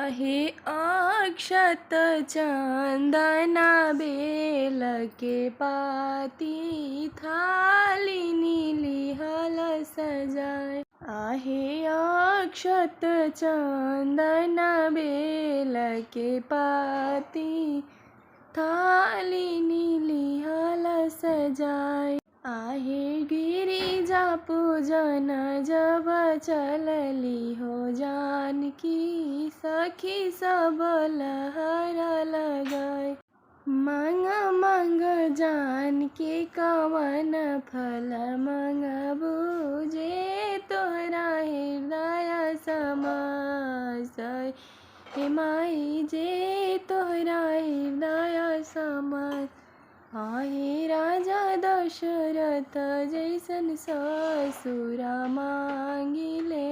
आहे अक्षत चंदना बेल के पाती, थाली नीली हल सजाय। आहे अक्षत चंदना बेल के पाती, थाली नीली हल सजाय। आहे गिरिजा पूजन जब चलली हो जानकी, सखी सब लहरा लगाए। मांग मांग जानकी कवन फल मंगबू, जे तोहरा हृदय समासै। हे माई जे तोहरा हृदय समास। आहे राजा दशरथ जैसन ससुरा मांगिले,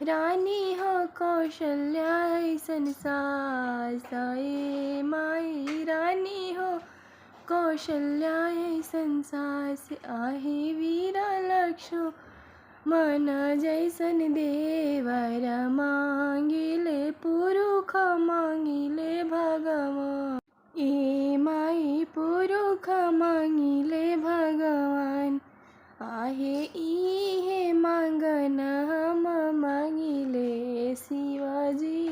रानी हो कौशल्या ऐसन सास। ए माई रानी हो कौशल्या ऐसन सास। आहे वीर लक्ष्मण जैसन देवर मांगिले, पुरुष मांगिले भगवान। ए माई पुरुष मांगिले भगवान। आहे इहे मांगन हम मांगिले शिवजी।